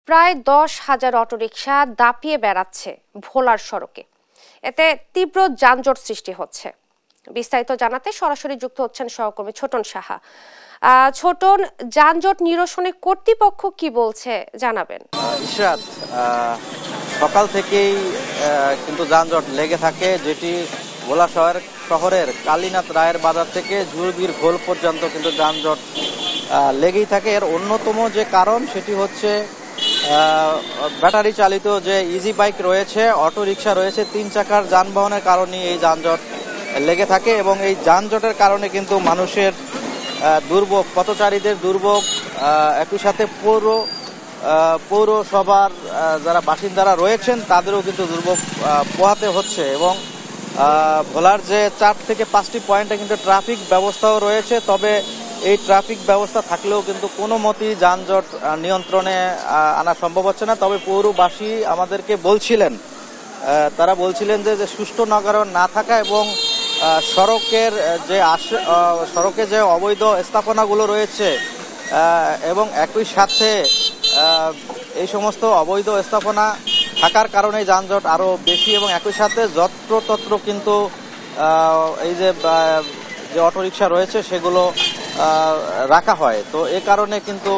প্রায় 10,000 অটোরিকশা দাপিয়ে বেড়াচ্ছে ভোলার সড়কে। এতে তীব্র যানজট সৃষ্টি হচ্ছে। বিস্তারিত জানাতে সরাসরি যুক্ত হচ্ছেন সহকর্মী ছোটন সাহা। ছোটন, যানজট নিরসনে কর্তৃপক্ষ কি বলছে জানাবেন। ইশরাত, সকাল থেকেই কিন্তু যানজট লেগে থাকে, যেটি ভোলা শহরের কালীনাথ রায়ের বাজার থেকে জুরবির ঘোল পর্যন্ত কিন্তু যানজট লেগেই থাকে। এর অন্যতম যে কারণ সেটি হচ্ছে ব্যাটারি চালিত যে ইজি বাইক রয়েছে, অটো রিক্সা রয়েছে, 3 চাকার যানবাহনের কারণে এই যানজট লেগে থাকে এবং এই যানজটের কারণে কিন্তু মানুষের দুর্ভোগ, পথচারীদের দুর্ভোগ, একই সাথে পৌরসভার যারা বাসিন্দারা রয়েছেন তাদেরও কিন্তু দুর্ভোগ পোহাতে হচ্ছে। এবং ভোলার যে 4 থেকে 5টি পয়েন্টে কিন্তু ট্রাফিক ব্যবস্থাও রয়েছে, তবে এই ট্রাফিক ব্যবস্থা থাকলেও কিন্তু কোনো মতেই যানজট নিয়ন্ত্রণে আনা সম্ভব হচ্ছে না। তবে পৌরবাসী আমাদেরকে বলছিলেন, তারা বলছিলেন যে সুষ্ঠু নগরায়ণ না থাকা এবং সড়কে যে অবৈধ স্থাপনাগুলো রয়েছে এবং একই সাথে এই সমস্ত অবৈধ স্থাপনা থাকার কারণে যানজট আরও বেশি এবং একই সাথে যত্রতত্র কিন্তু এই যে অটোরিকশা রয়েছে সেগুলো রাখা হয়। তো এ কারণে কিন্তু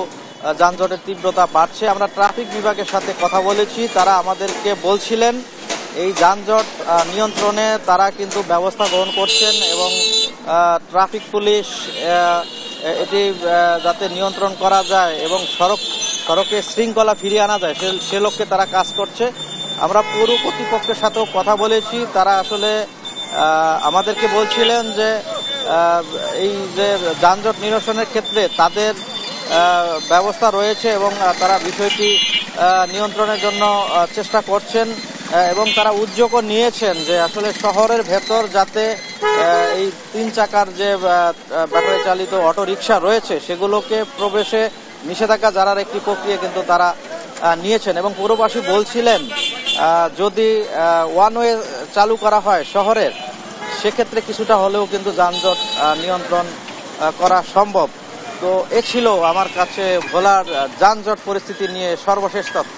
যানজটের তীব্রতা বাড়ছে। আমরা ট্রাফিক বিভাগের সাথে কথা বলেছি, তারা আমাদেরকে বলছিলেন এই যানজট নিয়ন্ত্রণে তারা কিন্তু ব্যবস্থা গ্রহণ করছেন এবং ট্রাফিক পুলিশ এটি যাতে নিয়ন্ত্রণ করা যায় এবং সড়কে শৃঙ্খলা ফিরিয়ে আনা যায় সে লক্ষ্যে তারা কাজ করছে। আমরা পৌর কর্তৃপক্ষের সাথেও কথা বলেছি, তারা আসলে আমাদেরকে বলছিলেন যে এই যে যানজট নিরসনের ক্ষেত্রে তাদের ব্যবস্থা রয়েছে এবং তারা বিষয়টি নিয়ন্ত্রণের জন্য চেষ্টা করছেন এবং তারা উদ্যোগও নিয়েছেন যে আসলে শহরের ভেতর যাতে এই 3 চাকার যে ব্যাটারি চালিত অটো রিক্সা রয়েছে সেগুলোকে প্রবেশে নিষেধাজ্ঞা জারির একটি প্রক্রিয়া কিন্তু তারা নিয়েছেন। এবং পৌরবাসী বলছিলেন যদি ওয়ান ওয়ে চালু করা হয় শহরের, সেক্ষেত্রে কিছুটা হলেও কিন্তু যানজট নিয়ন্ত্রণ করা সম্ভব। তো এ ছিল আমার কাছে ভোলার যানজট পরিস্থিতি নিয়ে সর্বশেষ তথ্য।